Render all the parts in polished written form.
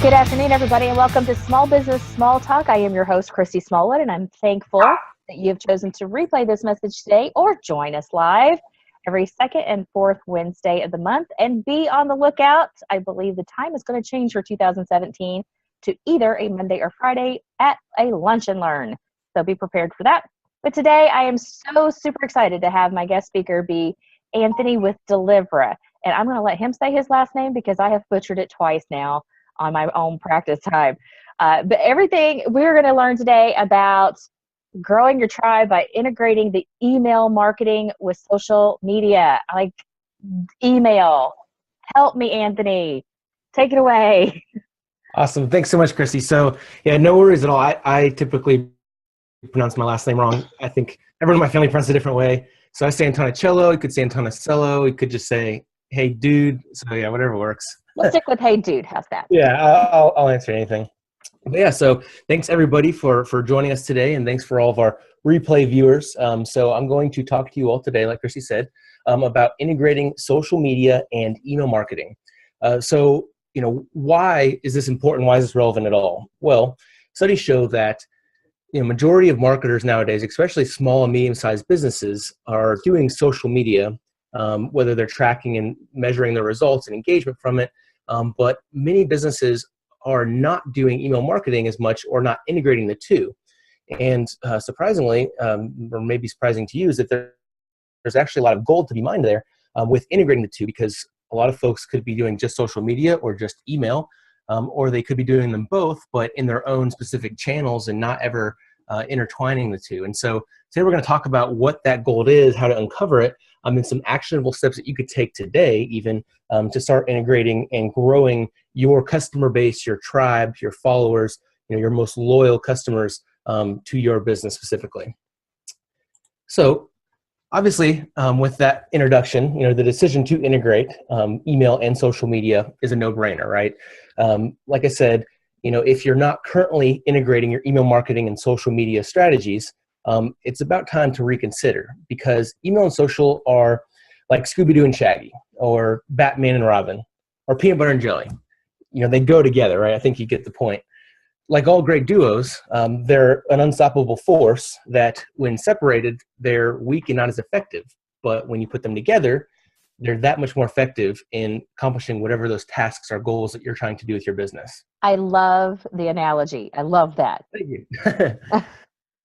Good afternoon, everybody, and welcome to Small Business Small Talk. I am your host, Christy Smallwood, and I'm thankful that you have chosen to replay this message today or join us live every second and fourth Wednesday of the month. And be on the lookout. I believe the time is going to change for 2017 to either a Monday or Friday at a Lunch and Learn. So be prepared for that. But today I am so super excited to have my guest speaker be Anthony with Delivra. And I'm going to let him say his last name because I have butchered it twice now on my own practice time. But everything we're going to learn today about growing your tribe by integrating the email marketing with social media. Like email. Help me, Anthony. Take it away. Awesome. Thanks so much, Christy. So yeah, no worries at all. I typically pronounce my last name wrong. I think everyone in my family pronounces it a different way. So I say Antonicello. You could say Antonicello. You could just say, hey, dude. So yeah, whatever works. Let's stick with hey, dude. How's that? Yeah, I'll answer anything. But yeah, so thanks everybody for joining us today, and thanks for all of our replay viewers. So I'm going to talk to you all today, like Christy said, about integrating social media and email marketing. So, why is this important? Why is this relevant at all? Well, studies show that majority of marketers nowadays, especially small and medium-sized businesses, are doing social media, whether they're tracking and measuring their results and engagement from it. But many businesses are not doing email marketing as much or not integrating the two. And surprisingly, or maybe surprising to you, is that there's actually a lot of gold to be mined there with integrating the two, because a lot of folks could be doing just social media or just email, or they could be doing them both, but in their own specific channels and not ever intertwining the two. And so today we're going to talk about what that gold is, how to uncover it, and some actionable steps that you could take today even to start integrating and growing your customer base, your tribe, your followers, your most loyal customers to your business specifically. So obviously, with that introduction, the decision to integrate email and social media is a no-brainer, right? Like I said, if you're not currently integrating your email marketing and social media strategies, it's about time to reconsider, because email and social are like Scooby-Doo and Shaggy, or Batman and Robin, or peanut butter and jelly. They go together, right? I think you get the point. Like all great duos, they're an unstoppable force that when separated, they're weak and not as effective. But when you put them together, they're that much more effective in accomplishing whatever those tasks or goals that you're trying to do with your business. I love the analogy. I love that. Thank you.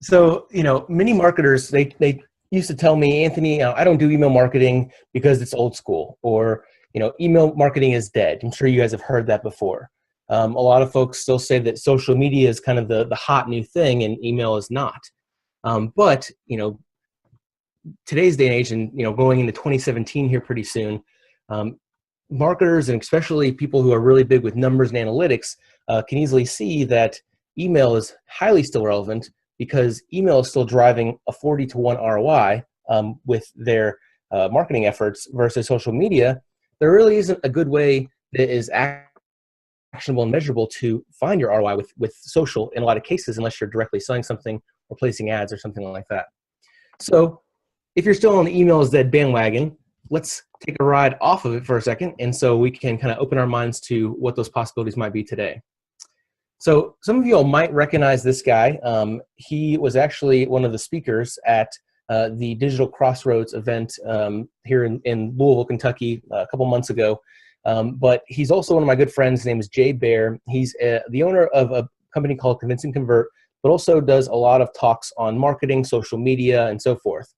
So, many marketers, they used to tell me, Anthony, I don't do email marketing because it's old school, or, email marketing is dead. I'm sure you guys have heard that before. A lot of folks still say that social media is kind of the hot new thing and email is not. But, today's day and age, and, going into 2017 here pretty soon, marketers, and especially people who are really big with numbers and analytics, can easily see that email is highly still relevant, because email is still driving a 40-to-1 ROI with their marketing efforts, versus social media. There really isn't a good way that is actionable and measurable to find your ROI with social in a lot of cases, unless you're directly selling something or placing ads or something like that. So if you're still on the email is dead bandwagon, let's take a ride off of it for a second, and so we can kind of open our minds to what those possibilities might be today. So some of you all might recognize this guy. He was actually one of the speakers at the Digital Crossroads event here in Louisville, Kentucky, a couple months ago. But he's also one of my good friends. His name is Jay Baer. He's the owner of a company called Convince and Convert, but also does a lot of talks on marketing, social media, and so forth.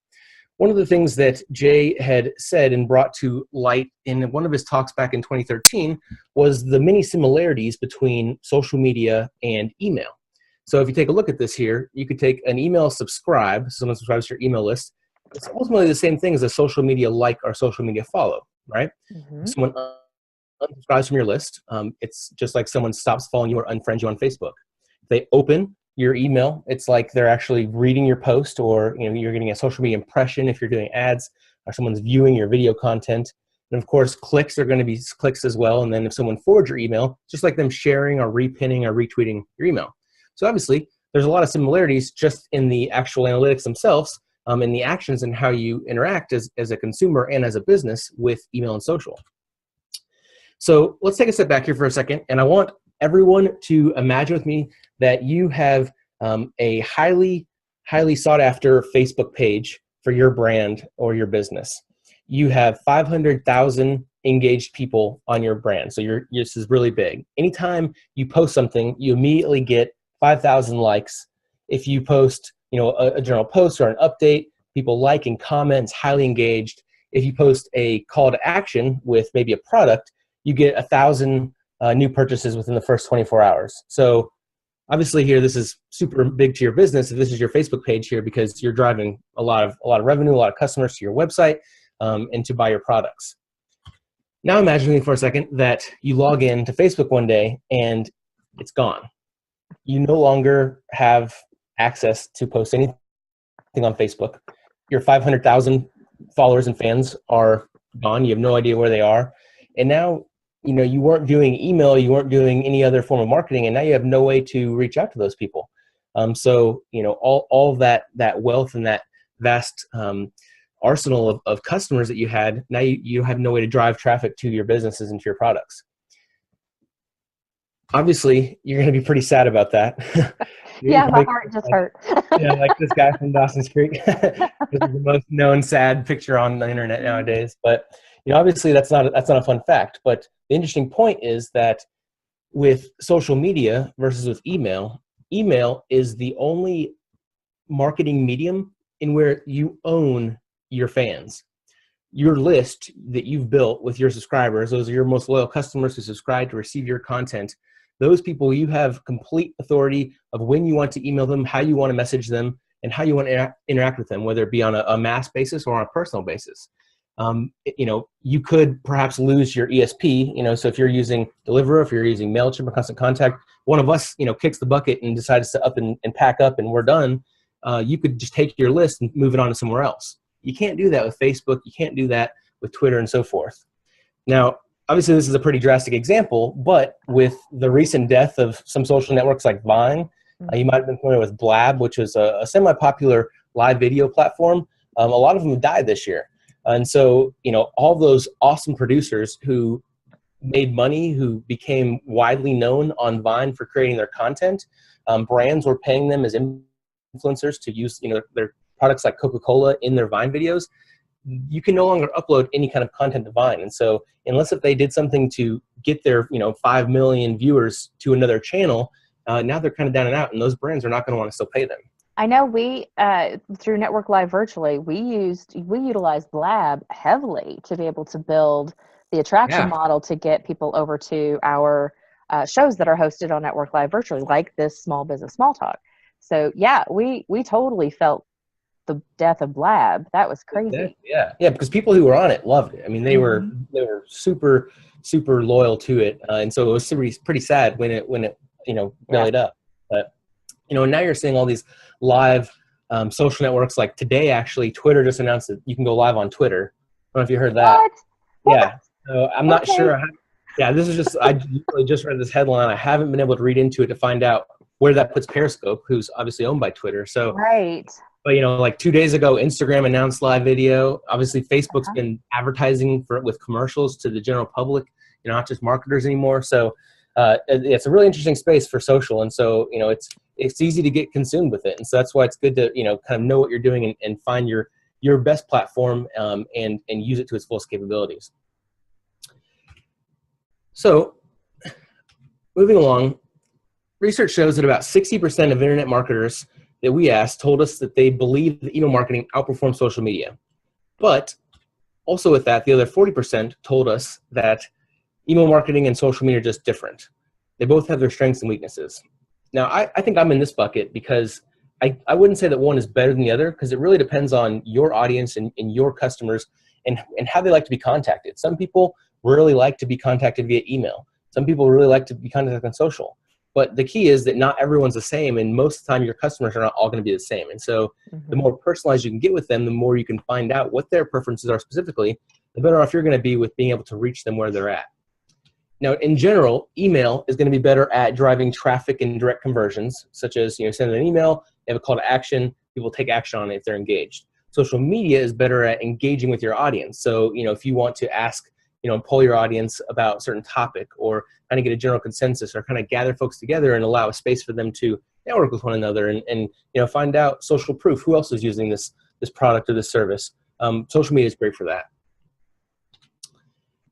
One of the things that Jay had said and brought to light in one of his talks back in 2013 was the many similarities between social media and email. So if you take a look at this here, you could take an email subscribe, someone subscribes to your email list. It's ultimately the same thing as a social media like or social media follow, right? Mm-hmm. If someone unsubscribes from your list, it's just like someone stops following you or unfriends you on Facebook. If they open your email, it's like they're actually reading your post, or you're getting a social media impression if you're doing ads, or someone's viewing your video content. And of course, clicks are going to be clicks as well. And then if someone forwards your email, just like them sharing or repinning or retweeting your email. So obviously, there's a lot of similarities just in the actual analytics themselves, in the actions and how you interact as a consumer and as a business with email and social. So let's take a step back here for a second, and I want everyone to imagine with me that you have a highly sought after Facebook page for your brand or your business. You have 500,000 engaged people on your brand. So this is really big. Anytime you post something, you immediately get 5,000 likes. If you post, a general post or an update, people like and comment, it's highly engaged. If you post a call to action with maybe a product, you get 1,000 new purchases within the first 24 hours. So obviously here, this is super big to your business if this is your Facebook page here, because you're driving a lot of revenue, a lot of customers to your website and to buy your products. Now imagine for a second that you log in to Facebook one day and it's gone. You no longer have access to post anything on Facebook. Your 500,000 followers and fans are gone. You have no idea where they are. And now, you weren't doing email, you weren't doing any other form of marketing, and now you have no way to reach out to those people. So, all that wealth and that vast arsenal of customers that you had, now you have no way to drive traffic to your businesses and to your products. Obviously, you're going to be pretty sad about that. Yeah, my heart just hurt. Yeah, like this guy from Dawson's Creek. This is the most known sad picture on the internet nowadays. But obviously that's not a fun fact. But the interesting point is that with social media versus with email is the only marketing medium in where you own your fans. Your list that you've built with your subscribers, those are your most loyal customers who subscribe to receive your content. Those people, you have complete authority of when you want to email them, how you want to message them, and how you want to interact with them, whether it be on a mass basis or on a personal basis. You could perhaps lose your ESP, so if you're using Deliverr, if you're using MailChimp or Constant Contact, one of us, kicks the bucket and decides to up and pack up and we're done. You could just take your list and move it on to somewhere else. You can't do that with Facebook. You can't do that with Twitter and so forth. Now, obviously, this is a pretty drastic example, but with the recent death of some social networks like Vine, you might have been familiar with Blab, which was a semi-popular live video platform. A lot of them died this year. And so, all those awesome producers who made money, who became widely known on Vine for creating their content, brands were paying them as influencers to use, their products like Coca-Cola in their Vine videos. You can no longer upload any kind of content to Vine. And so unless if they did something to get their 5 million viewers to another channel, now they're kind of down and out, and those brands are not going to want to still pay them. I know we, through Network Live Virtually, we utilized Blab heavily to be able to build the attraction model to get people over to our shows that are hosted on Network Live Virtually, like this Small Business Small Talk. So yeah, we totally felt the death of Blab. That was crazy. Yeah, because people who were on it loved it. I mean, they were super loyal to it, and so it was pretty sad when it bellied up. But now you're seeing all these live social networks. Like today, actually, Twitter just announced that you can go live on Twitter. I don't know if you heard that. What? Yeah. So I'm not sure. This is just I just read this headline. I haven't been able to read into it to find out where that puts Periscope, who's obviously owned by Twitter. So right. But like 2 days ago, Instagram announced live video. Obviously, Facebook's been advertising with commercials to the general public, not just marketers anymore. So it's a really interesting space for social, and so it's easy to get consumed with it, and so that's why it's good to kind of know what you're doing and find your best platform and use it to its fullest capabilities. So moving along, research shows that about 60% of internet marketers that we asked told us that they believe that email marketing outperforms social media. But also with that, the other 40% told us that email marketing and social media are just different. They both have their strengths and weaknesses. Now, I think I'm in this bucket because I wouldn't say that one is better than the other, because it really depends on your audience and your customers and how they like to be contacted. Some people really like to be contacted via email. Some people really like to be contacted on social. But the key is that not everyone's the same, and most of the time your customers are not all going to be the same. And so the more personalized you can get with them, the more you can find out what their preferences are specifically, the better off you're going to be with being able to reach them where they're at. Now, in general, email is going to be better at driving traffic and direct conversions, such as send an email, they have a call to action, people take action on it if they're engaged. Social media is better at engaging with your audience. So if you want to ask and poll your audience about a certain topic, or kind of get a general consensus, or kind of gather folks together and allow a space for them to network with one another and find out social proof, who else is using this product or this service. Social media is great for that.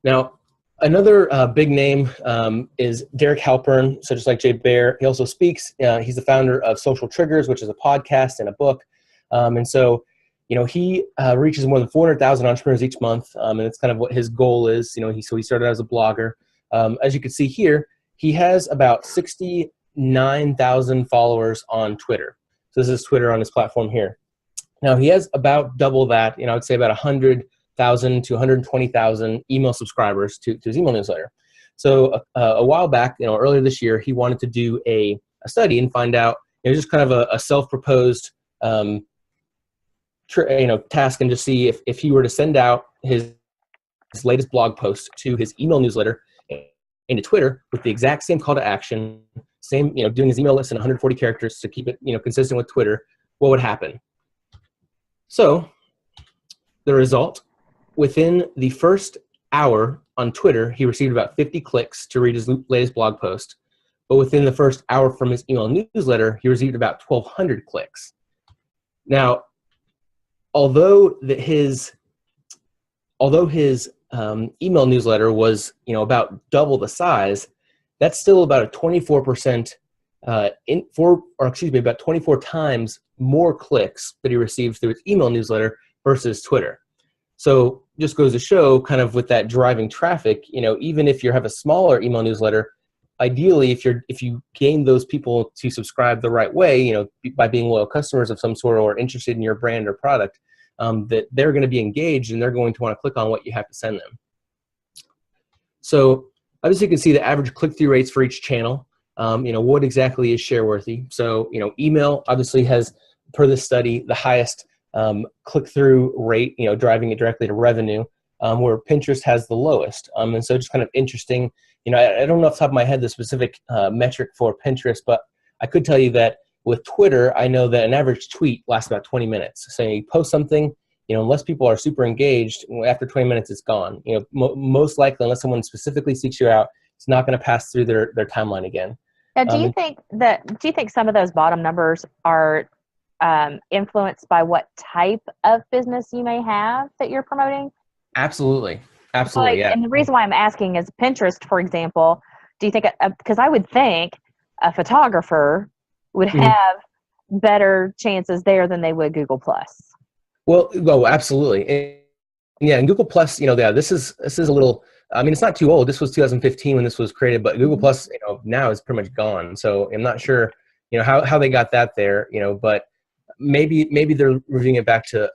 Now, another big name is Derek Halpern. So just like Jay Baer, he also speaks. He's the founder of Social Triggers, which is a podcast and a book. And so, he reaches more than 400,000 entrepreneurs each month, and it's kind of what his goal is. So he started as a blogger. As you can see here, he has about 69,000 followers on Twitter. So this is Twitter on his platform here. Now he has about double that. I would say about 100,000 to 120,000 email subscribers to his email newsletter. So a while back, earlier this year, he wanted to do a study and find out, just kind of a self-proposed task, and just see if he were to send out his latest blog post to his email newsletter and to Twitter with the exact same call to action, same, doing his email list in 140 characters to keep it, consistent with Twitter, what would happen? So the result, within the first hour on Twitter, he received about 50 clicks to read his latest blog post. But within the first hour from his email newsletter, he received about 1,200 clicks. Now, although his email newsletter was about double the size, that's still about a 24% about 24 times more clicks that he receives through his email newsletter versus Twitter. So just goes to show, kind of with that driving traffic, even if you have a smaller email newsletter, ideally if you gain those people to subscribe the right way, by being loyal customers of some sort or interested in your brand or product, that they're going to be engaged and they're going to want to click on what you have to send them. So obviously you can see the average click-through rates for each channel. What exactly is share worthy? So, email obviously has, per this study, the highest click-through rate, driving it directly to revenue, where Pinterest has the lowest. And so just kind of interesting, I don't know off the top of my head the specific metric for Pinterest, but I could tell you that with Twitter, I know that an average tweet lasts about 20 minutes. So you post something, unless people are super engaged, after 20 minutes, it's gone. Most likely, unless someone specifically seeks you out, it's not going to pass through their timeline again. Now, do you think some of those bottom numbers are influenced by what type of business you may have that you're promoting? Absolutely. Yeah. And the reason why I'm asking is Pinterest, for example. Do you think, because I would think a photographer would have better chances there than they would Google Plus. Well, absolutely. And Google Plus, this is a little, it's not too old. This was 2015 when this was created, but Google Plus, now is pretty much gone. So I'm not sure, how they got that there, but maybe they're reviewing it back to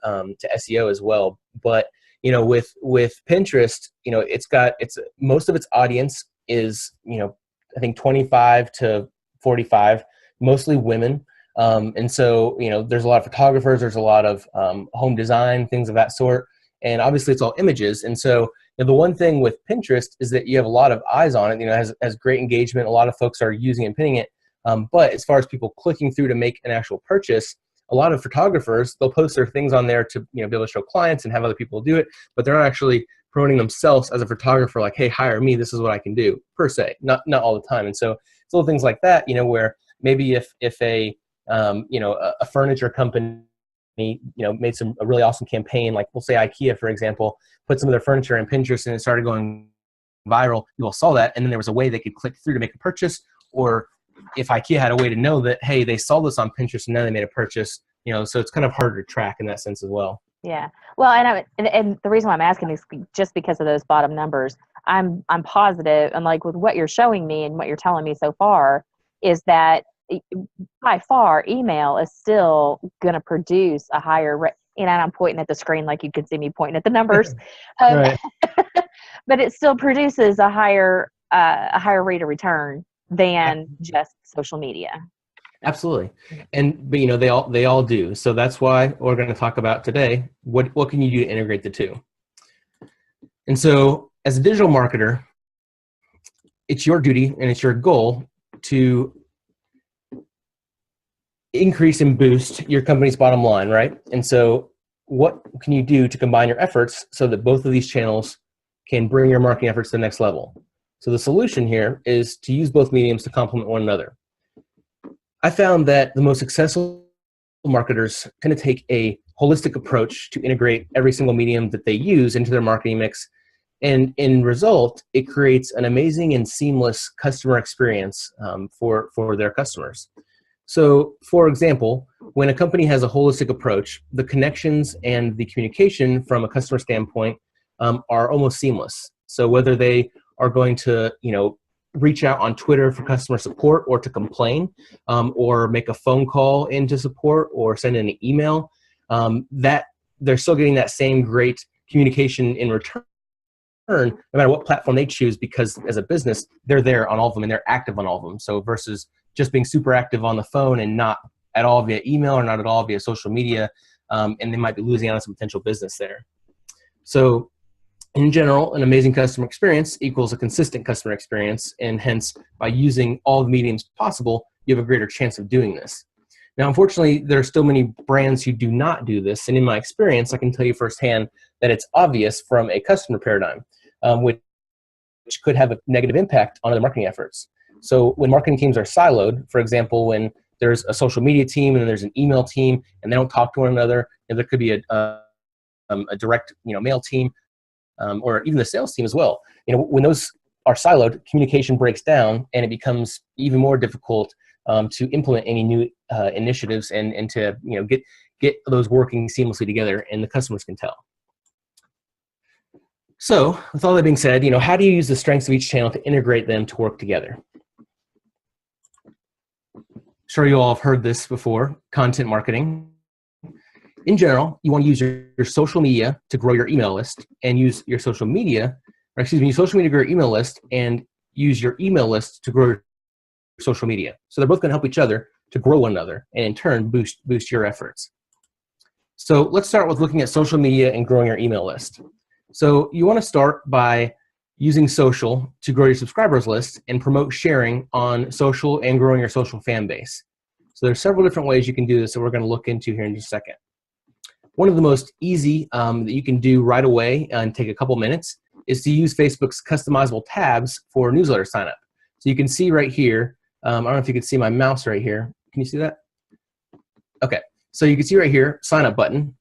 SEO as well. But, with Pinterest, it's most of its audience is, I think 25 to 45, mostly women. And so, there's a lot of photographers, there's a lot of home design, things of that sort. And obviously it's all images. And so the one thing with Pinterest is that you have a lot of eyes on it, has great engagement. A lot of folks are using and pinning it. But as far as people clicking through to make an actual purchase, a lot of photographers, they'll post their things on there to be able to show clients and have other people do it, but they're not actually promoting themselves as a photographer, like, hey, hire me, this is what I can do, per se, not all the time. And so it's little things like that, where maybe if a furniture company, made a really awesome campaign, like we'll say IKEA, for example, put some of their furniture in Pinterest and it started going viral, you all saw that, and then there was a way they could click through to make a purchase, or if IKEA had a way to know that, hey, they saw this on Pinterest and then they made a purchase, so it's kind of harder to track in that sense as well. Yeah. Well, and the reason why I'm asking is just because of those bottom numbers. I'm positive, and like with what you're showing me and what you're telling me so far, is that by far email is still going to produce a higher and I'm pointing at the screen like you can see me pointing at the numbers. Right. But it still produces a higher rate of return than just social media. Absolutely. But they all do. So that's why we're going to talk about today, what can you do to integrate the two? And so as a digital marketer, it's your duty and it's your goal to increase and boost your company's bottom line, right? And so what can you do to combine your efforts so that both of these channels can bring your marketing efforts to the next level. So the solution here is to use both mediums to complement one another. I found that the most successful marketers tend to take a holistic approach to integrate every single medium that they use into their marketing mix. And in result, it creates an amazing and seamless customer experience for their customers. So, for example, when a company has a holistic approach, the connections and the communication from a customer standpoint are almost seamless. So whether they are going to, reach out on Twitter for customer support or to complain, or make a phone call into support or send an email, that they're still getting that same great communication in return, no matter what platform they choose, because as a business, they're there on all of them and they're active on all of them. So versus just being super active on the phone and not at all via email or not at all via social media, and they might be losing out on some potential business there. So in general, an amazing customer experience equals a consistent customer experience, and hence, by using all the mediums possible, you have a greater chance of doing this. Now, unfortunately, there are still many brands who do not do this, and in my experience, I can tell you firsthand that it's obvious from a customer paradigm, which could have a negative impact on their marketing efforts. So when marketing teams are siloed, for example, when there's a social media team and there's an email team and they don't talk to one another, and there could be a direct mail team, or even the sales team as well. When those are siloed, communication breaks down and it becomes even more difficult to implement any new initiatives and to get those working seamlessly together, and the customers can tell. So with all that being said, how do you use the strengths of each channel to integrate them to work together? Sure, you all have heard this before, content marketing. In general, you want to use your social media to grow your email list, and use your social media, use social media to grow your email list, and use your email list to grow your social media. So they're both going to help each other to grow one another, and in turn boost your efforts. So let's start with looking at social media and growing your email list. So you want to start by using social to grow your subscribers list and promote sharing on social and growing your social fan base. So there's several different ways you can do this that we're going to look into here in just a second. One of the most easy that you can do right away and take a couple minutes is to use Facebook's customizable tabs for newsletter signup. So you can see right here, I don't know if you can see my mouse right here. Can you see that? Okay, so you can see right here, sign up button.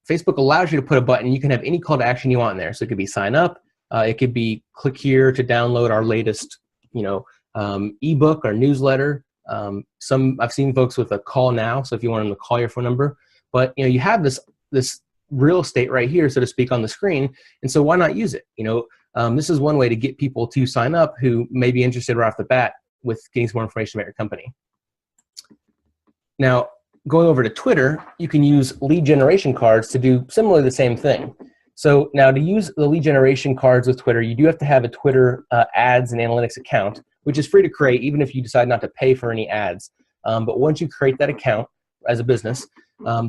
Facebook allows you to put a button. You can have any call to action you want in there. So it could be sign up. It could be click here to download our latest, ebook or newsletter. I've seen folks with a call now. So if you want them to call your phone number, but you have this real estate right here, so to speak, on the screen, and so why not use it? This is one way to get people to sign up who may be interested right off the bat with getting some more information about your company. Now, going over to Twitter, you can use lead generation cards to do similarly the same thing. So now, to use the lead generation cards with Twitter, you do have to have a Twitter ads and analytics account, which is free to create even if you decide not to pay for any ads. But once you create that account as a business,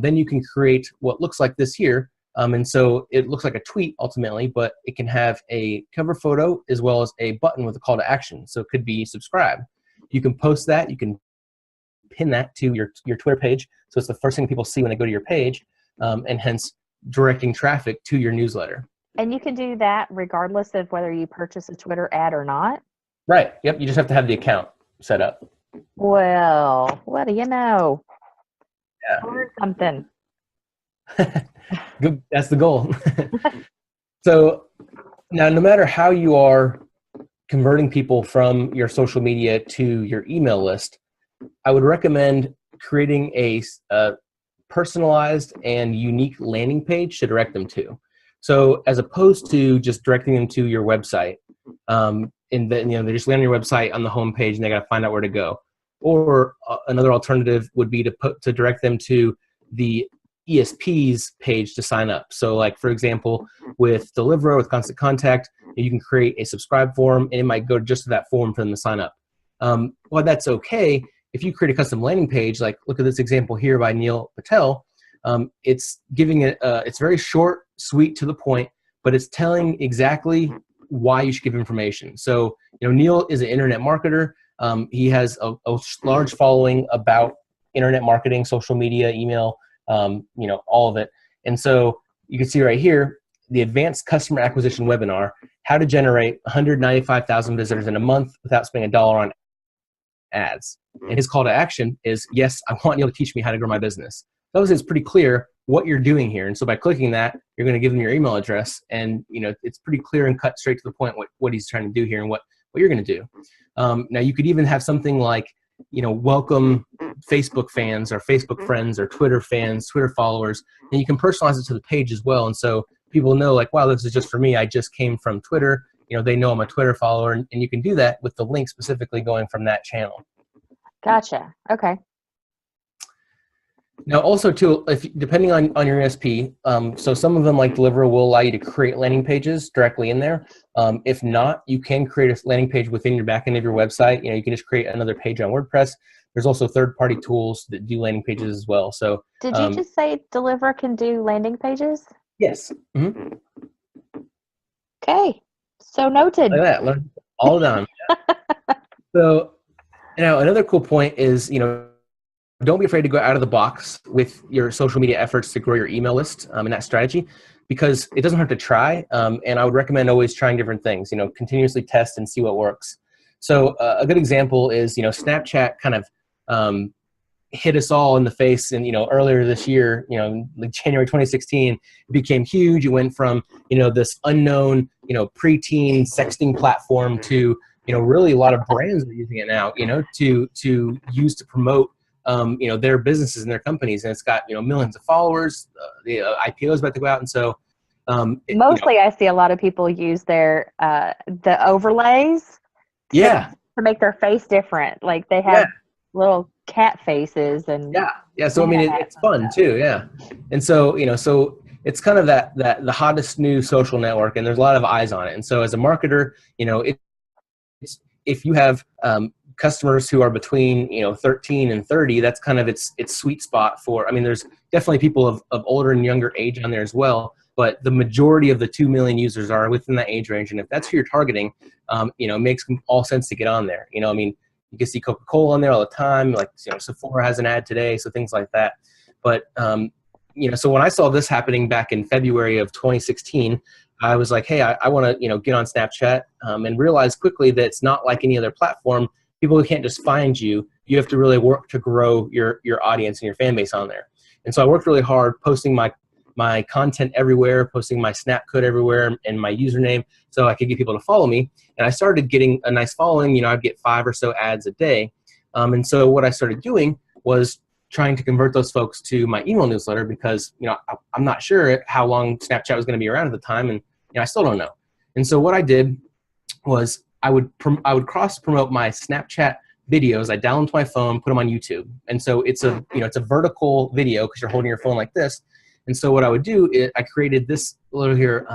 then you can create what looks like this here. And so it looks like a tweet ultimately, but it can have a cover photo as well as a button with a call to action. So it could be subscribe. You can post that. You can pin that to your Twitter page. So it's the first thing people see when they go to your page, and hence directing traffic to your newsletter. And you can do that regardless of whether you purchase a Twitter ad or not? Right. Yep. You just have to have the account set up. Well, what do you know? Yeah. Or something. Good. That's the goal. So now, no matter how you are converting people from your social media to your email list, I would recommend creating a personalized and unique landing page to direct them to. So as opposed to just directing them to your website, and then they just land on your website on the home page and they got to find out where to go. Or another alternative would be to direct them to the ESP's page to sign up. So like, for example, with Deliveroo, with Constant Contact, you can create a subscribe form and it might go just to that form for them to sign up. Well, that's okay. If you create a custom landing page, like look at this example here by Neil Patel, it's giving it, it's very short, sweet, to the point, but it's telling exactly why you should give information. So, Neil is an internet marketer. He has a large following about internet marketing, social media, email, all of it. And so you can see right here, the Advanced Customer Acquisition Webinar. how to generate 195,000 visitors in a month without spending $1 on ads. And his call to action is, yes, I want you to teach me how to grow my business. Those is pretty clear what you're doing here. And so by clicking that, you're going to give them your email address, and it's pretty clear and cut straight to the point what he's trying to do here and what you're going to do. Now you could even have something like, welcome Facebook fans or Facebook friends or Twitter fans, Twitter followers, and you can personalize it to the page as well. And so people know, like, wow, this is just for me. I just came from Twitter. They know I'm a Twitter follower, and you can do that with the link specifically going from that channel. Gotcha. Okay. Now, also too, depending on your ESP, so some of them like Deliveroo will allow you to create landing pages directly in there. If not, you can create a landing page within your backend of your website. You can just create another page on WordPress. There's also third-party tools that do landing pages as well. So, did you just say Deliveroo can do landing pages? Yes. Mm-hmm. Okay. So noted. Look at that. Learn all done. So, another cool point is, don't be afraid to go out of the box with your social media efforts to grow your email list and that strategy, because it doesn't hurt to try. And I would recommend always trying different things, continuously test and see what works. So a good example is, Snapchat kind of hit us all in the face. And, earlier this year, like January 2016, it became huge. It went from, this unknown, preteen sexting platform to, really a lot of brands are using it now, to use to promote their businesses and their companies, and it's got millions of followers. The IPO is about to go out, and so mostly I see a lot of people use their the overlays to make their face different. Like they have little cat faces and so I mean it's fun too, and so so it's kind of that the hottest new social network, and there's a lot of eyes on it. And so as a marketer, it's if you have customers who are between 13 and 30, that's kind of its sweet spot for. I mean, there's definitely people of older and younger age on there as well, but the majority of the 2 million users are within that age range. And if that's who you're targeting, it makes all sense to get on there. I mean, you can see Coca-Cola on there all the time. Like Sephora has an ad today, so things like that. But so when I saw this happening back in February of 2016. I was like, hey, I want to get on Snapchat, and realized quickly that it's not like any other platform. People who can't just find you. You have to really work to grow your audience and your fan base on there. And so I worked really hard posting my content everywhere, posting my Snap code everywhere and my username so I could get people to follow me. And I started getting a nice following. I'd get 5 or so ads a day. And so what I started doing was trying to convert those folks to my email newsletter, because I'm not sure how long Snapchat was going to be around at the time, and I still don't know. And so what I did was I would cross promote my Snapchat videos. I download to my phone, put them on YouTube, and so it's a it's a vertical video because you're holding your phone like this. And so what I would do is I created this little here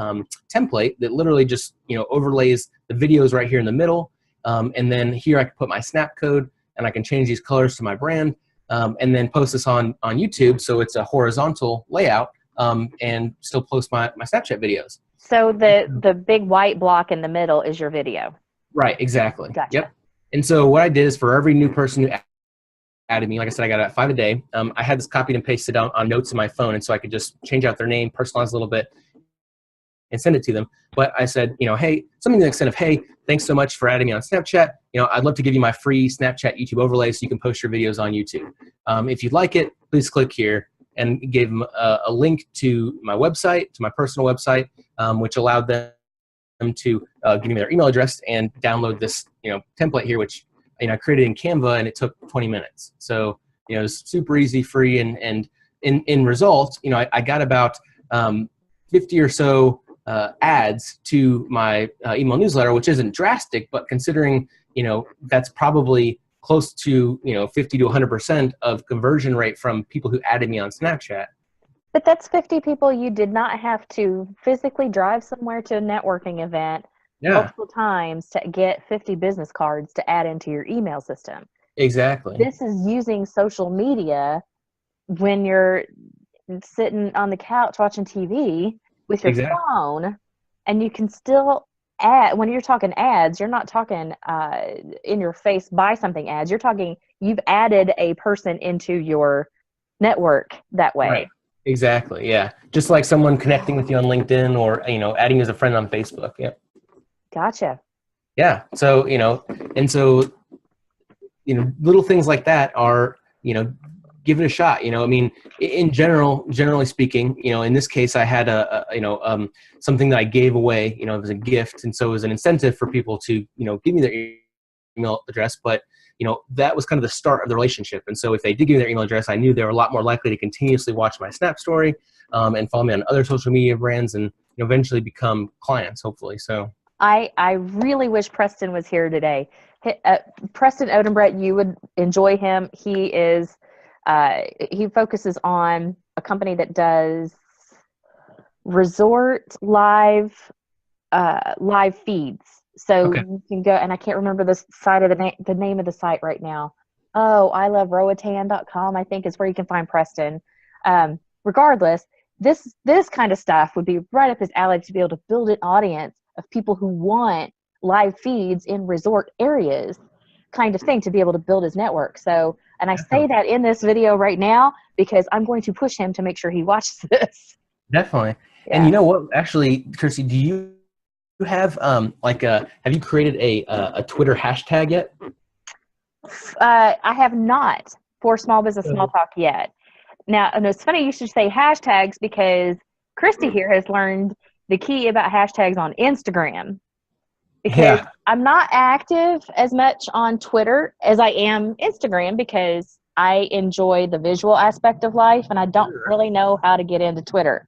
template that literally just overlays the videos right here in the middle, and then here I can put my Snap code, and I can change these colors to my brand, and then post this on YouTube, so it's a horizontal layout, and still post my Snapchat videos. So the big white block in the middle is your video. Right, exactly. Gotcha. Yep. And so what I did is for every new person who added me, like I said, I got 5 a day. I had this copied and pasted on notes in my phone, and so I could just change out their name, personalize a little bit, and send it to them. But I said, hey, something to the extent of, hey, thanks so much for adding me on Snapchat. I'd love to give you my free Snapchat YouTube overlay so you can post your videos on YouTube. If you'd like it, please click here. And gave them a link to my website, to my personal website, which allowed them to give me their email address and download this template here, which I created in Canva, and it took 20 minutes. So it was super easy, free, and in results, I got about 50 or so ads to my email newsletter, which isn't drastic, but considering that's probably close to 50 to 100% of conversion rate from people who added me on Snapchat. But that's 50 people you did not have to physically drive somewhere to a networking event multiple times to get 50 business cards to add into your email system. Exactly. This is using social media when you're sitting on the couch watching TV with your phone, and you can still add. When you're talking ads, you're not talking in your face buy something ads. You're talking you've added a person into your network that way. Right. Exactly. Yeah. Just like someone connecting with you on LinkedIn, or adding you as a friend on Facebook. Yeah. Gotcha. Yeah. So, and so, little things like that are, give it a shot. I mean, in generally speaking, in this case, I had something that I gave away, as a gift. And so it was an incentive for people to, give me their email address, but that was kind of the start of the relationship. And so if they did give me their email address, I knew they were a lot more likely to continuously watch my Snap story, and follow me on other social media brands, and eventually become clients, hopefully. So I really wish Preston was here today. Preston Odenbrett, you would enjoy him. He focuses on a company that does resort live feeds. So okay. you can go, and I can't remember the name of the site right now. Oh, I love Roatan.com, I think is where you can find Preston. Regardless, this kind of stuff would be right up his alley to be able to build an audience of people who want live feeds in resort areas, kind of thing, to be able to build his network. So, and I say that in this video right now because I'm going to push him to make sure he watches this. Definitely. Yeah. And you know what, actually, Kirsty, do you have have you created a Twitter hashtag yet? I have not for Small Business Small Talk yet. Now, and it's funny you should say hashtags because Christy here has learned the key about hashtags on Instagram. Because I'm not active as much on Twitter as I am Instagram because I enjoy the visual aspect of life and I don't really know how to get into Twitter.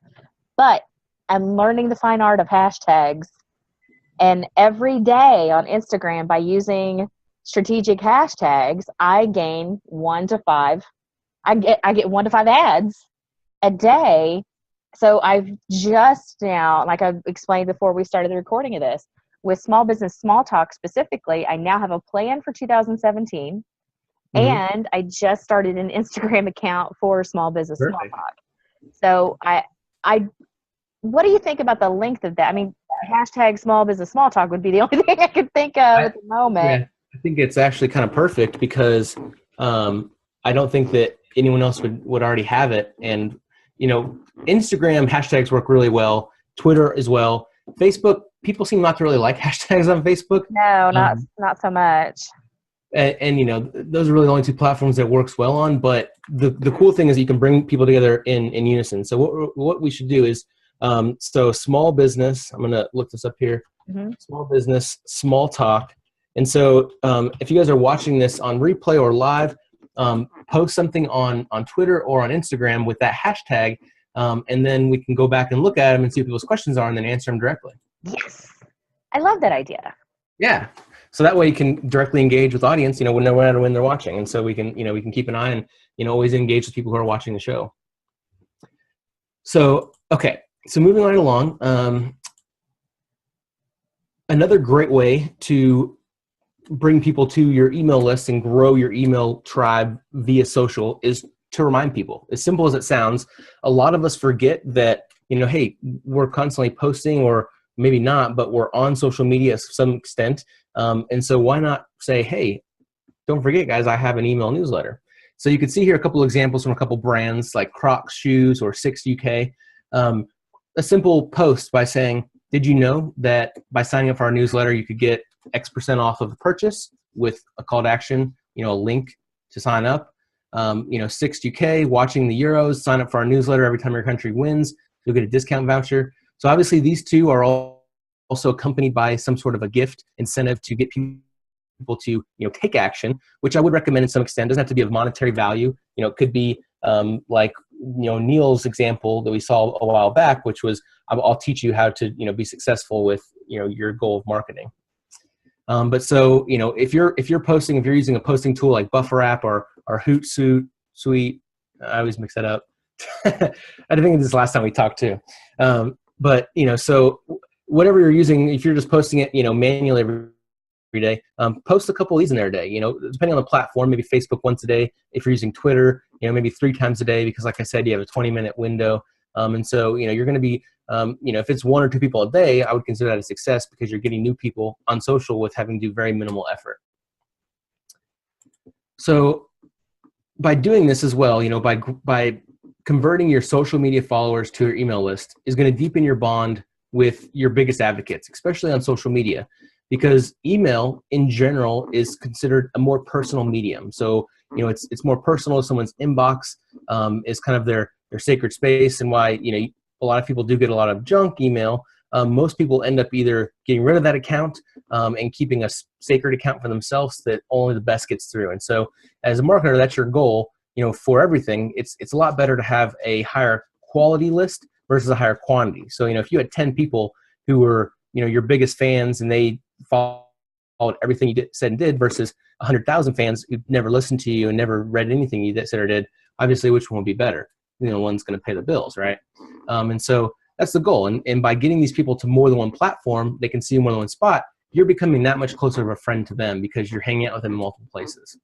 But I'm learning the fine art of hashtags. And every day on Instagram, by using strategic hashtags, I gain 1 to 5. I get 1 to 5 ads a day. So I've just now, like I've explained before we started the recording of this, with Small Business Small Talk specifically, I now have a plan for 2017. And I just started an Instagram account for Small Business Small Talk. So what do you think about the length of that? I mean, hashtag Small Business Small Talk would be the only thing I could think of at the moment. Yeah, I think it's actually kind of perfect because I don't think that anyone else would already have it. And, Instagram hashtags work really well. Twitter as well. Facebook, people seem not to really like hashtags on Facebook. No, not so much. And those are really the only 2 platforms that works well on. But the cool thing is you can bring people together in unison. So what we should do is, so small business, I'm going to look this up here, Small Business Small Talk. And so if you guys are watching this on replay or live, post something on Twitter or on Instagram with that hashtag, and then we can go back and look at them and see what people's questions are and then answer them directly. Yes. I love that idea. Yeah. So that way you can directly engage with audience, when they're watching. And so we can keep an eye and, always engage with people who are watching the show. So, okay. So moving right along, another great way to bring people to your email list and grow your email tribe via social is to remind people. As simple as it sounds, a lot of us forget that, hey, we're constantly posting, or maybe not, but we're on social media to some extent. And so why not say, hey, don't forget, guys, I have an email newsletter. So you can see here a couple examples from a couple brands like Crocs shoes or 6UK. A simple post by saying, did you know that by signing up for our newsletter, you could get X% off of the purchase with a call to action, a link to sign up. 6UK, watching the Euros, sign up for our newsletter every time your country wins, you'll get a discount voucher. So obviously these 2 are also accompanied by some sort of a gift incentive to get people to, take action, which I would recommend in some extent. It doesn't have to be of monetary value. It could be like, Neil's example that we saw a while back, which was, I'll teach you how to, be successful with, your goal of marketing. But so, if you're using a posting tool like BufferApp or Hootsuite, I always mix that up. I think this last time we talked too. But, so whatever you're using, if you're just posting it, manually every day, post a couple of these in there a day, depending on the platform, maybe Facebook once a day. If you're using Twitter, maybe 3 times a day, because like I said, you have a 20-minute window. And so, you're going to be, if it's 1 or 2 people a day, I would consider that a success because you're getting new people on social with having to do very minimal effort. So by doing this as well, by converting your social media followers to your email list is going to deepen your bond with your biggest advocates, especially on social media, because email in general is considered a more personal medium. So, it's more personal. Someone's inbox is kind of their sacred space, and why, a lot of people do get a lot of junk email. Most people end up either getting rid of that account and keeping a sacred account for themselves that only the best gets through. And so as a marketer, that's your goal, for everything. It's a lot better to have a higher quality list versus a higher quantity. So, if you had 10 people who were, your biggest fans and they followed everything you said and did versus 100,000 fans who never listened to you and never read anything you said or did, obviously which one would be better? One's going to pay the bills, right? And so that's the goal. And by getting these people to more than one platform, they can see more than one spot, you're becoming that much closer of a friend to them because you're hanging out with them in multiple places.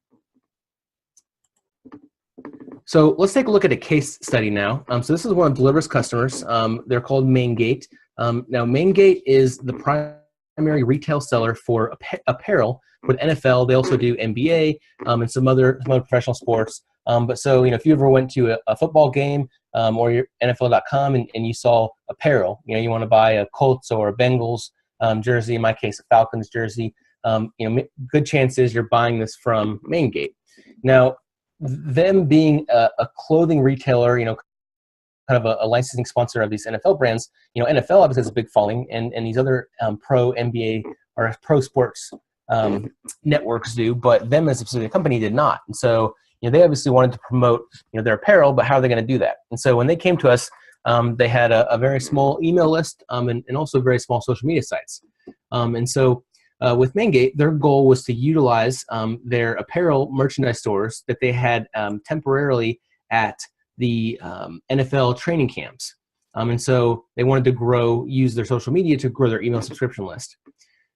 So let's take a look at a case study now. So this is one of Deliver's customers. They're called MainGate. Now MainGate is the primary retail seller for apparel for the NFL. They also do NBA and some other professional sports. But so, if you ever went to a football game or your NFL.com and you saw apparel, you want to buy a Colts or a Bengals jersey, in my case, a Falcons jersey, good chances you're buying this from MainGate. Now, them being a clothing retailer, kind of a licensing sponsor of these NFL brands, NFL obviously has a big following, and these other pro NBA or pro sports networks do, but them as a specific company did not. And so, they obviously wanted to promote, their apparel, but how are they going to do that? And so when they came to us, they had a very small email list and also very small social media sites. And so with MainGate, their goal was to utilize their apparel merchandise stores that they had temporarily at the NFL training camps. And so they wanted to use their social media to grow their email subscription list.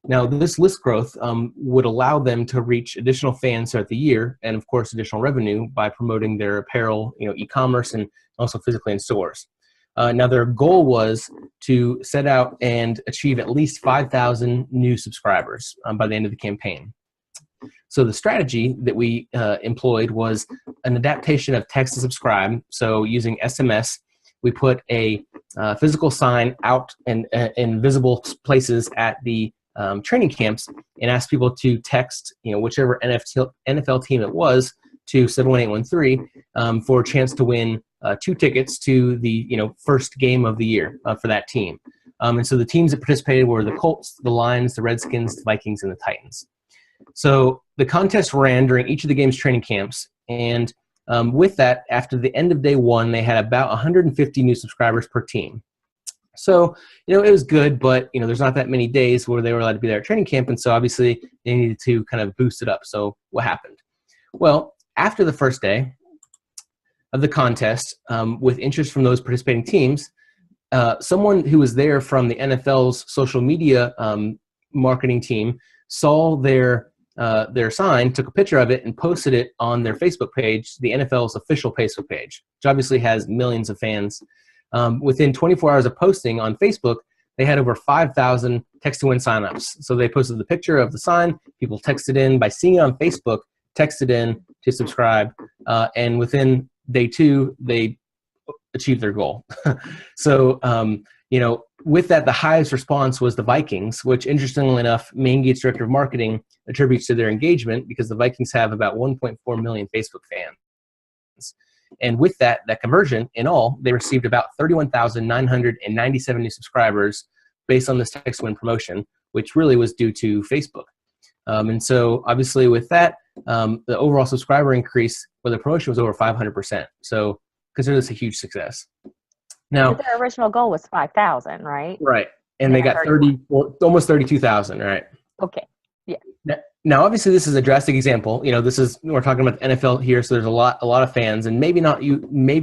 Now, this list growth would allow them to reach additional fans throughout the year and, of course, additional revenue by promoting their apparel, e-commerce, and also physically in stores. Now, their goal was to set out and achieve at least 5,000 new subscribers by the end of the campaign. So the strategy that we employed was an adaptation of text to subscribe. So using SMS, we put a physical sign out in visible places at the training camps and asked people to text, whichever NFL team it was to 71813 for a chance to win 2 tickets to the first game of the year for that team. And so the teams that participated were the Colts, the Lions, the Redskins, the Vikings, and the Titans. So the contest ran during each of the game's training camps, and with that, after the end of day 1, they had about 150 new subscribers per team. So, it was good, but, there's not that many days where they were allowed to be there at training camp, and so obviously they needed to kind of boost it up. So what happened? Well, after the first day of the contest, with interest from those participating teams, someone who was there from the NFL's social media marketing team saw their sign, took a picture of it, and posted it on their Facebook page, the NFL's official Facebook page, which obviously has millions of fans. Within 24 hours of posting on Facebook, they had over 5,000 text-to-win signups. So they posted the picture of the sign, people texted in by seeing it on Facebook, texted in to subscribe, and within day 2, they achieved their goal. So, with that, the highest response was the Vikings, which interestingly enough, MainGate's director of marketing attributes to their engagement because the Vikings have about 1.4 million Facebook fans. And with that conversion, in all, they received about 31,997 new subscribers based on this text win promotion, which really was due to Facebook. And so obviously with that, the overall subscriber increase for the promotion was over 500%. So consider this a huge success. Now, but their original goal was 5,000, right? Right. And they got almost 32,000, right? Okay. Yeah. Now, obviously, this is a drastic example. We're talking about the NFL here, so there's a lot of fans, and maybe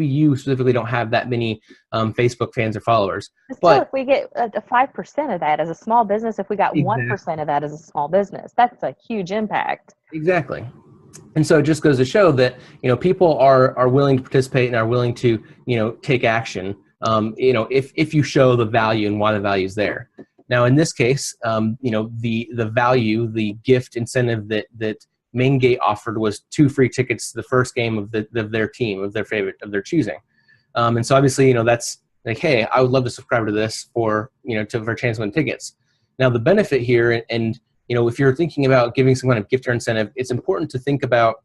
you specifically don't have that many Facebook fans or followers. But if we get 5% of that as a small business, if we got 1% of that as a small business, that's a huge impact. Exactly. And so it just goes to show that people are willing to participate and are willing to take action. If you show the value and why the value is there. Now, in this case, the value, the gift incentive that MainGate offered was 2 free tickets to the first game of their team, of their favorite, of their choosing. And so obviously, that's like, hey, I would love to subscribe to this for, for a chance to win tickets. Now the benefit here, and if you're thinking about giving some kind of gift or incentive, it's important to think about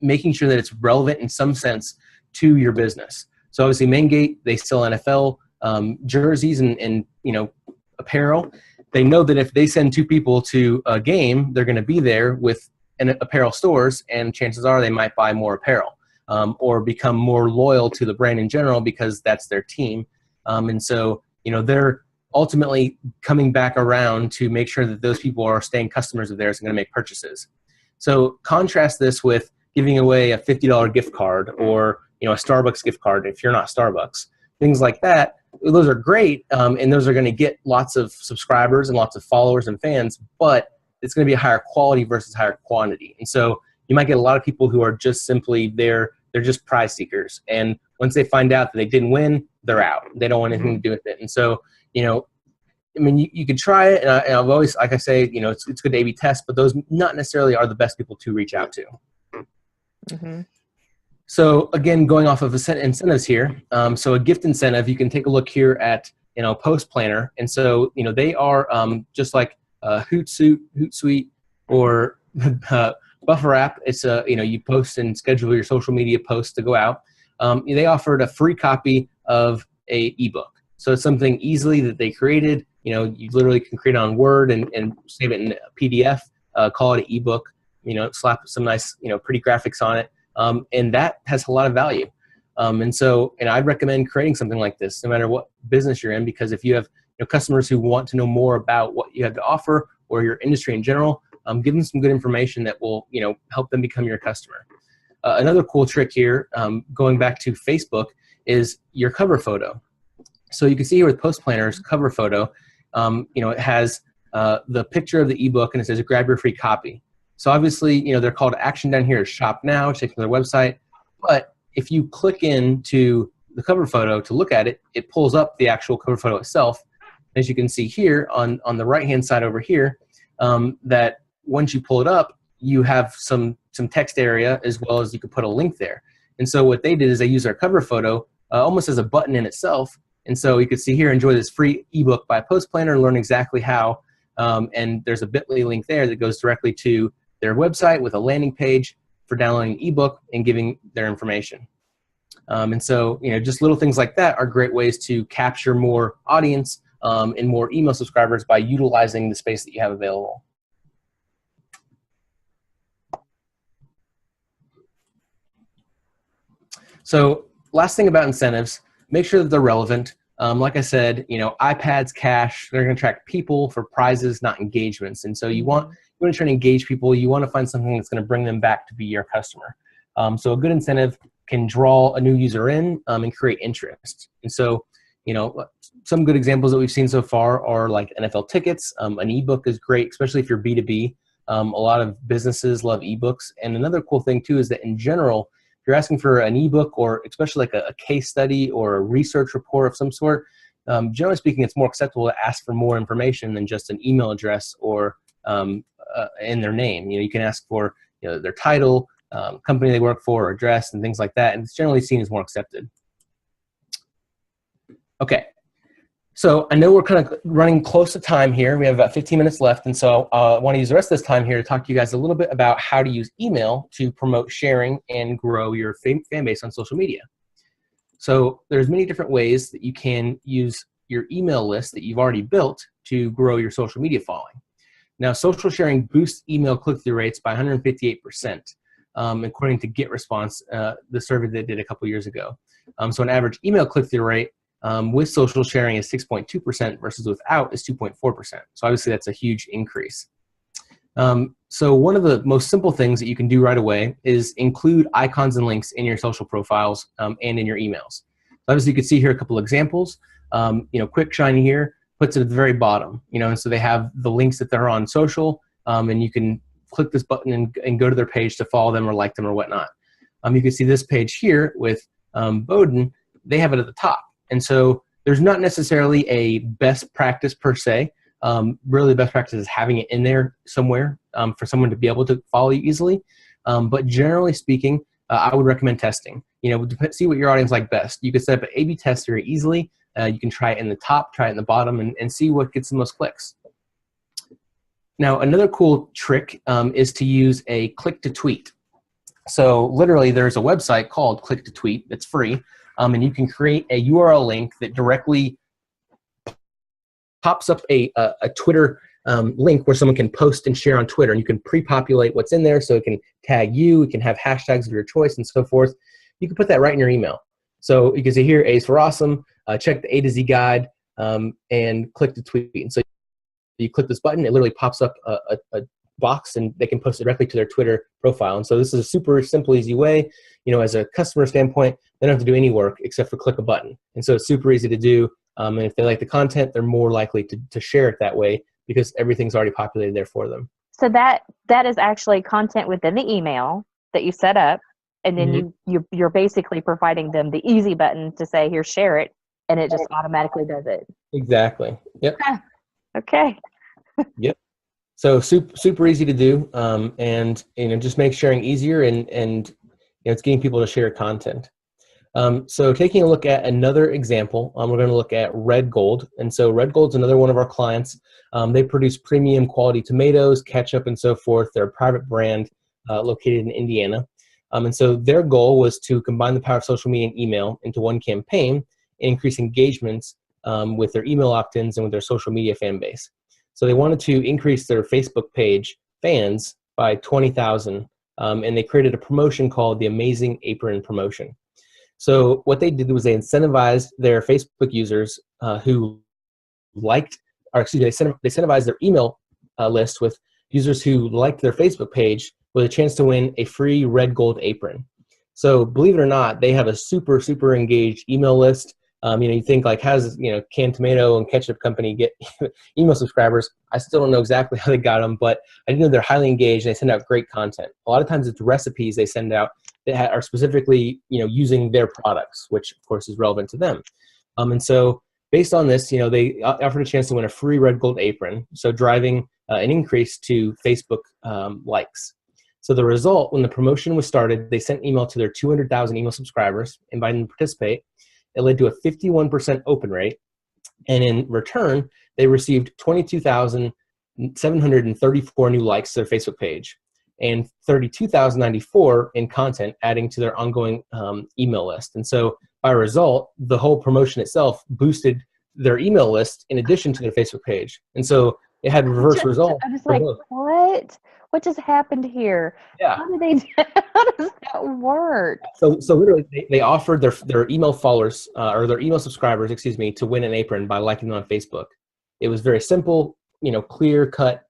making sure that it's relevant in some sense to your business. So obviously MainGate, they sell NFL jerseys and apparel. They know that if they send 2 people to a game, they're going to be there with apparel stores, and chances are they might buy more apparel or become more loyal to the brand in general because that's their team. And so, they're ultimately coming back around to make sure that those people are staying customers of theirs and going to make purchases. So contrast this with giving away a $50 gift card or a Starbucks gift card if you're not Starbucks. Things like that, those are great, and those are going to get lots of subscribers and lots of followers and fans, but it's going to be a higher quality versus higher quantity. And so you might get a lot of people who are just simply they're just prize seekers, and once they find out that they didn't win, they're out. They don't want anything to do with it. And so, you could try it, and I've always, like I say, it's good to A/B test, but those not necessarily are the best people to reach out to. Mm-hmm. So again, going off of incentives here, so a gift incentive, you can take a look here at Post Planner, and so they are just like Hootsuite or Buffer app. It's you post and schedule your social media posts to go out. They offered a free copy of a ebook, so it's something easily that they created. You literally can create it on Word and save it in a PDF, call it an ebook. Slap some nice pretty graphics on it. And that has a lot of value. And I'd recommend creating something like this, no matter what business you're in, because if you have customers who want to know more about what you have to offer or your industry in general, give them some good information that will help them become your customer. Another cool trick here, going back to Facebook, is your cover photo. So you can see here with Post Planner's cover photo, it has the picture of the ebook and it says grab your free copy. So obviously, their call to action down here is shop now, take them to their website. But if you click into the cover photo to look at it, it pulls up the actual cover photo itself. As you can see here on the right-hand side over here, that once you pull it up, you have some text area as well as you could put a link there. And so what they did is they used their cover photo almost as a button in itself. And so you can see here, enjoy this free ebook by Post Planner, learn exactly how. And there's a bit.ly link there that goes directly to their website with a landing page for downloading an ebook and giving their information. And so, just little things like that are great ways to capture more audience and more email subscribers by utilizing the space that you have available. So last thing about incentives, make sure that they're relevant. Like I said, iPads, cash, they're going to track people for prizes, not engagements. And so you want to try to engage people. You want to find something that's going to bring them back to be your customer. So a good incentive can draw a new user in and create interest. And so, some good examples that we've seen so far are like NFL tickets. An ebook is great, especially if you're B2B. A lot of businesses love ebooks. And another cool thing too is that in general, if you're asking for an ebook or especially like a case study or a research report of some sort, generally speaking, it's more acceptable to ask for more information than just an email address or in their name. You can ask for their title, company they work for, or address, and things like that, and it's generally seen as more accepted. Okay, so I know we're kind of running close to time here. We have about 15 minutes left, and so I want to use the rest of this time here to talk to you guys a little bit about how to use email to promote sharing and grow your fan base on social media. So there's many different ways that you can use your email list that you've already built to grow your social media following. Now, social sharing boosts email click-through rates by 158%, according to GetResponse, the survey they did a couple years ago. So an average email click-through rate with social sharing is 6.2% versus without is 2.4%. So obviously that's a huge increase. So one of the most simple things that you can do right away is include icons and links in your social profiles and in your emails. So obviously you can see here a couple examples. Quick Shiny here puts it at the very bottom, and so they have the links that they're on social, and you can click this button and go to their page to follow them or like them or whatnot. You can see this page here with Bowden, they have it at the top. And so there's not necessarily a best practice per se. Really the best practice is having it in there somewhere for someone to be able to follow you easily. But generally speaking, I would recommend testing. see what your audience like best. You can set up an A/B test very easily. You can try it in the top, try it in the bottom, and see what gets the most clicks. Now, another cool trick is to use a click-to-tweet. So literally, there's a website called Click-to-Tweet that's free, and you can create a URL link that directly pops up a Twitter link where someone can post and share on Twitter, and you can pre-populate what's in there so it can tag you, it can have hashtags of your choice and so forth. You can put that right in your email. So you can say here, A is for awesome, check the A to Z guide, and click to tweet. And so you click this button, it literally pops up a box, and they can post it directly to their Twitter profile. And so this is a super simple, easy way. As a customer standpoint, they don't have to do any work except for click a button. And so it's super easy to do. And if they like the content, they're more likely to share it that way because everything's already populated there for them. So that is actually content within the email that you set up, and then you're basically providing them the easy button to say, here, share it, and it just automatically does it. Exactly. Yep. Okay. Yep. So super easy to do, and just make sharing easier, and it's getting people to share content. So taking a look at another example, we're going to look at Red Gold. And so Red Gold's another one of our clients. They produce premium quality tomatoes, ketchup, and so forth. They're a private brand located in Indiana. And so their goal was to combine the power of social media and email into one campaign and increase engagements with their email opt-ins and with their social media fan base. So they wanted to increase their Facebook page fans by 20,000, and they created a promotion called the Amazing Apron Promotion. So what they did was they incentivized their Facebook users who liked, or excuse me, they incentivized their email list with users who liked their Facebook page with a chance to win a free Red Gold apron. So believe it or not, they have a super engaged email list. You think like, how does canned tomato and ketchup company get email subscribers? I still don't know exactly how they got them, but I do know they're highly engaged and they send out great content. A lot of times it's recipes they send out that are specifically using their products, which of course is relevant to them. And so based on this, they offered a chance to win a free Red Gold apron, so driving an increase to Facebook likes. So the result, when the promotion was started, they sent email to their 200,000 email subscribers, inviting them to participate. It led to a 51% open rate, and in return, they received 22,734 new likes to their Facebook page and 32,094 in content, adding to their ongoing email list. And so by result, the whole promotion itself boosted their email list in addition to their Facebook page. And so it had reverse result. I was like, what? What just happened here? Yeah. How does that work? So literally, they offered their email followers or their email subscribers, to win an apron by liking them on Facebook. It was very simple, clear cut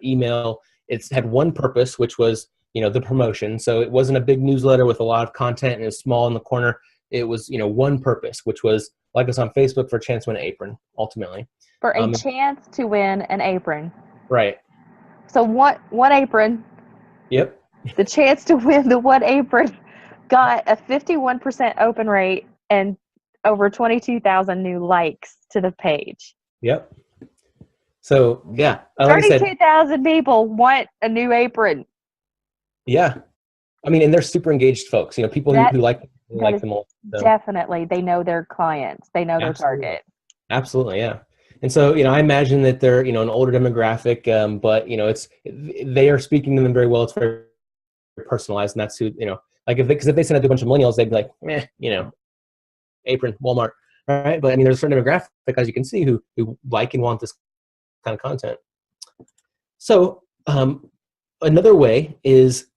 email. It's had one purpose, which was the promotion. So it wasn't a big newsletter with a lot of content and it was small in the corner. It was one purpose, which was like us on Facebook for a chance to win an apron. Ultimately, for a chance to win an apron. Right. So one apron. Yep. The chance to win the one apron got a 51% open rate and over 22,000 new likes to the page. Yep. So yeah, 32,000 people want a new apron. Yeah, and they're super engaged folks. People who like them all. So. Definitely, they know their clients. They know their target. Absolutely, yeah. And so, I imagine that they're, an older demographic, but, they are speaking to them very well. It's very personalized, and that's who, because if they send out to a bunch of millennials, they'd be like, apron, Walmart, all right? But, there's a certain demographic, as you can see, who like and want this kind of content. So, another way is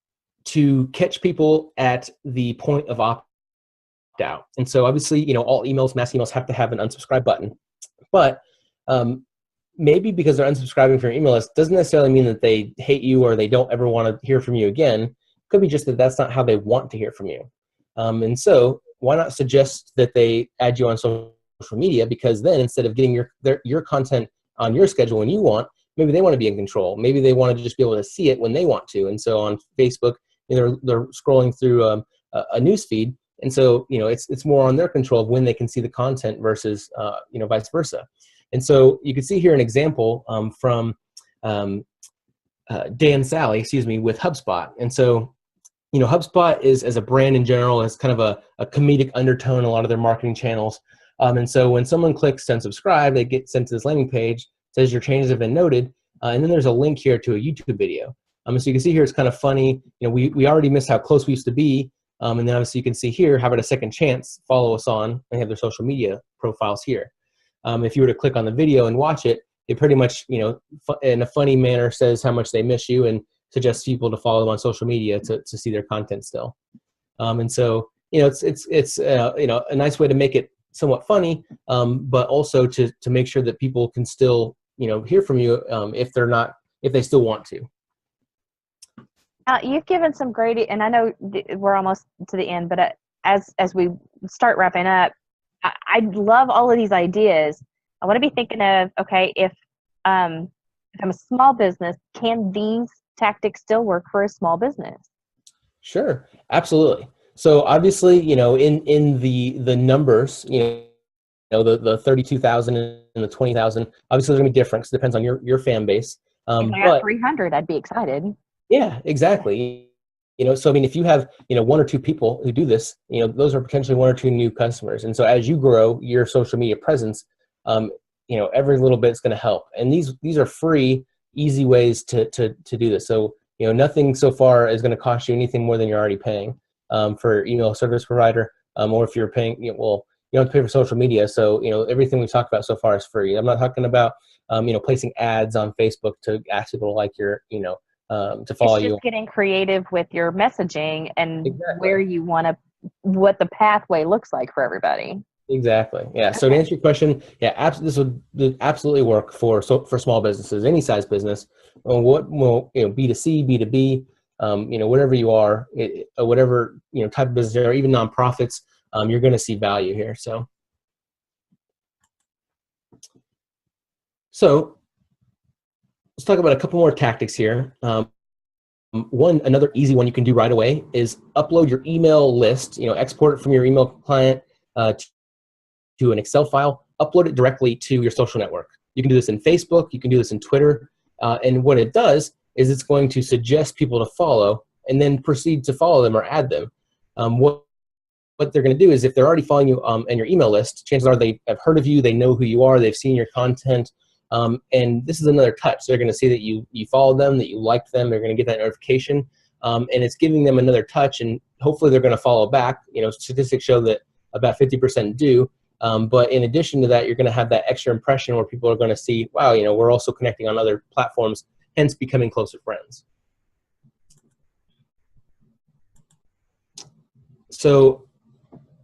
to catch people at the point of opt-out. And so, obviously, all emails, mass emails have to have an unsubscribe button, but maybe because they're unsubscribing from your email list doesn't necessarily mean that they hate you or they don't ever want to hear from you again. It could be just that that's not how they want to hear from you. And so why not suggest that they add you on social media, because then instead of getting your content on your schedule when you want, maybe they want to be in control. Maybe they want to just be able to see it when they want to. And so on Facebook, they're scrolling through a news feed. And so, it's more on their control of when they can see the content versus, vice versa. And so you can see here an example from Dan Sally, with HubSpot. And so HubSpot is, as a brand in general, is kind of a comedic undertone in a lot of their marketing channels. And so when someone clicks send subscribe, they get sent to this landing page, says your changes have been noted, and then there's a link here to a YouTube video. So you can see here it's kind of funny. We already missed how close we used to be, and then obviously you can see here, how about a second chance, follow us on, and have their social media profiles here. If you were to click on the video and watch it, it pretty much, in a funny manner says how much they miss you and suggests people to follow them on social media to see their content still. And so, it's a nice way to make it somewhat funny, but also to make sure that people can still, hear from you if they still want to. You've given some great, and I know we're almost to the end, but as we start wrapping up, I love all of these ideas. I want to be thinking of, okay, if I'm a small business, can these tactics still work for a small business? Sure, absolutely. So obviously, in the numbers, the 32,000 and the 20,000, obviously they're going to be different because it depends on your fan base. If I got 300, I'd be excited. Yeah, exactly. So I mean, if you have, one or two people who do this, those are potentially one or two new customers. And so as you grow your social media presence, every little bit's going to help. And these are free, easy ways to do this. So, nothing so far is going to cost you anything more than you're already paying for email service provider, or if you're paying, you don't have to pay for social media. So, everything we've talked about so far is free. I'm not talking about, placing ads on Facebook to ask people to like your, to follow you. It's just getting creative with your messaging and Exactly. where you want to, what the pathway looks like for everybody. Exactly. Yeah. So to answer your question, yeah, this would absolutely work for small businesses, any size business. B2C, B2B, whatever you are, whatever type of business, or even nonprofits, you're going to see value here. So let's talk about a couple more tactics here. Another easy one you can do right away is upload your email list. Export it from your email client to an Excel file, upload it directly to your social network. You can do this in Facebook, you can do this in Twitter, and what it does is it's going to suggest people to follow and then proceed to follow them or add them. What they're going to do is, if they're already following you in your email list, chances are they have heard of you, they know who you are, they've seen your content, and this is another touch. They're going to see that you followed them, that you liked them, they're going to get that notification, and it's giving them another touch, and hopefully they're going to follow back. Statistics show that about 50% do. But in addition to that, you're going to have that extra impression where people are going to see, wow, we're also connecting on other platforms, hence becoming closer friends. So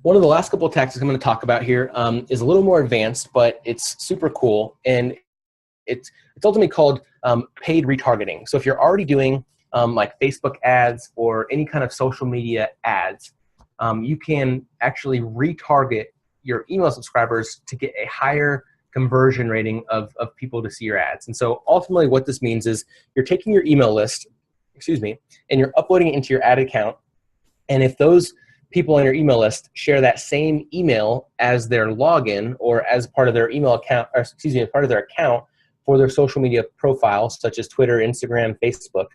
one of the last couple of tactics I'm going to talk about here is a little more advanced, but it's super cool. And it's ultimately called paid retargeting. So if you're already doing like Facebook ads or any kind of social media ads, you can actually retarget your email subscribers to get a higher conversion rating of people to see your ads. And so ultimately what this means is you're taking your email list, and you're uploading it into your ad account. And if those people on your email list share that same email as their login or as part of their email account, or as part of their account for their social media profiles, such as Twitter, Instagram, Facebook,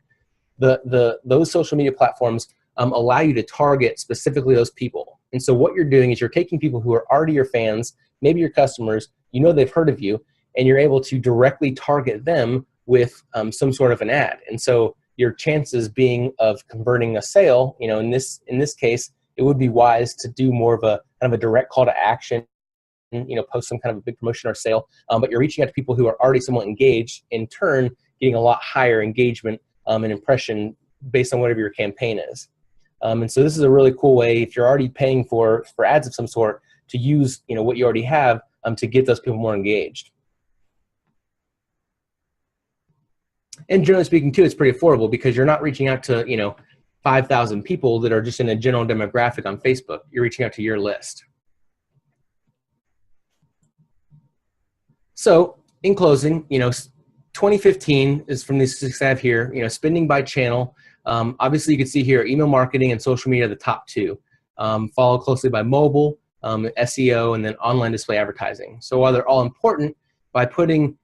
those social media platforms allow you to target specifically those people. And so what you're doing is you're taking people who are already your fans, maybe your customers, they've heard of you, and you're able to directly target them with some sort of an ad. And so your chances being of converting a sale, in this case, it would be wise to do more of a kind of a direct call to action, post some kind of a big promotion or sale, but you're reaching out to people who are already somewhat engaged, in turn getting a lot higher engagement and impression based on whatever your campaign is. And so this is a really cool way, if you're already paying for ads of some sort, to use what you already have to get those people more engaged. And generally speaking too, it's pretty affordable because you're not reaching out to 5,000 people that are just in a general demographic on Facebook. You're reaching out to your list. So in closing, 2015 is from these 6 I have here, spending by channel. Obviously you can see here email marketing and social media are the top 2, followed closely by mobile, SEO, and then online display advertising. So while they're all important, by putting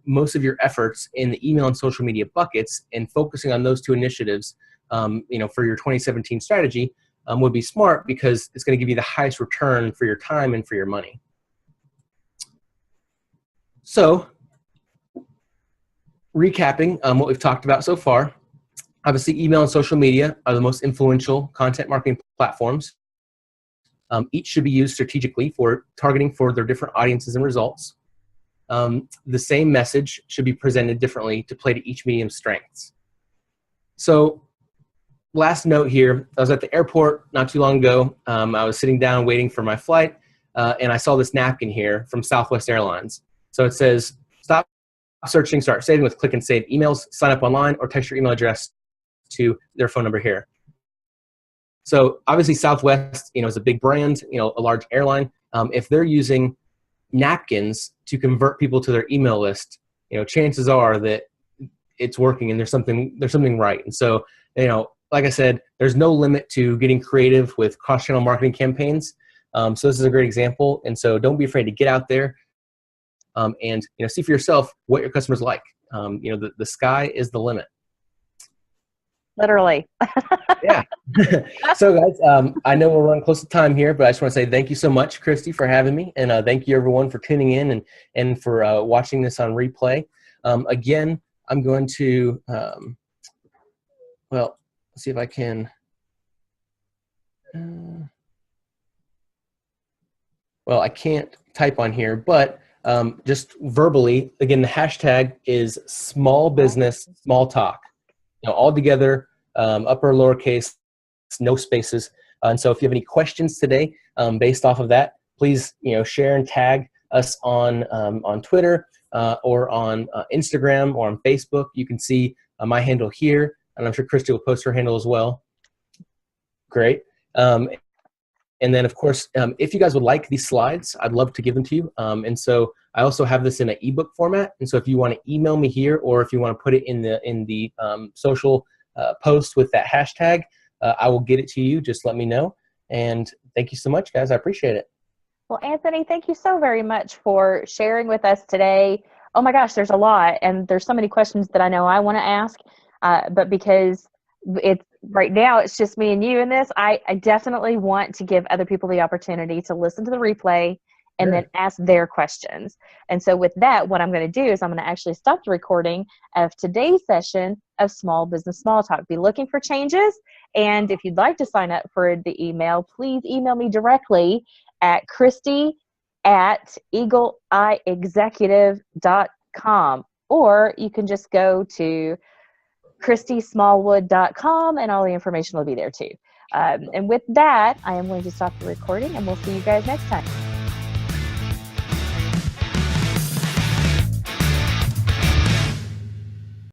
most of your efforts in the email and social media buckets and focusing on those two initiatives, for your 2017 strategy would be smart, because it's going to give you the highest return for your time and for your money. So, recapping what we've talked about so far, obviously email and social media are the most influential content marketing platforms. Each should be used strategically for targeting for their different audiences and results. The same message should be presented differently to play to each medium's strengths. So, last note here, I was at the airport not too long ago. I was sitting down waiting for my flight, and I saw this napkin here from Southwest Airlines. So it says, stop searching, start saving with click and save emails, sign up online, or text your email address to their phone number here. So obviously Southwest, is a big brand, a large airline. If they're using napkins to convert people to their email list, chances are that it's working and there's something right. And so, like I said, there's no limit to getting creative with cross-channel marketing campaigns. So this is a great example. And so don't be afraid to get out there and see for yourself what your customers like. The sky is the limit. Literally. Yeah. So guys, I know we're running close to time here, but I just want to say thank you so much, Christy, for having me. And thank you everyone for tuning in and for watching this on replay. Again, I'm going to, let's see if I can. I can't type on here, but just verbally, again, the hashtag is small business, small talk. All together, upper, lowercase, no spaces. And so if you have any questions today based off of that, please share and tag us on Twitter or on Instagram or on Facebook. You can see my handle here, and I'm sure Christy will post her handle as well. Great. And then, of course, if you guys would like these slides, I'd love to give them to you. And so I also have this in an ebook format. And so if you want to email me here, or if you want to put it in the social post with that hashtag, I will get it to you. Just let me know. And thank you so much, guys. I appreciate it. Well, Anthony, thank you so very much for sharing with us today. Oh my gosh, there's a lot. And there's so many questions that I know I want to ask. But because right now it's just me and you in this, I definitely want to give other people the opportunity to listen to the replay and then ask their questions. And so with that, what I'm going to do is I'm going to actually stop the recording of today's session of Small Business Small Talk. Be looking for changes. And if you'd like to sign up for the email, please email me directly at christy@eagleeyeexecutive.com. Or you can just go to christysmallwood.com and all the information will be there too. And with that, I am going to stop the recording and we'll see you guys next time.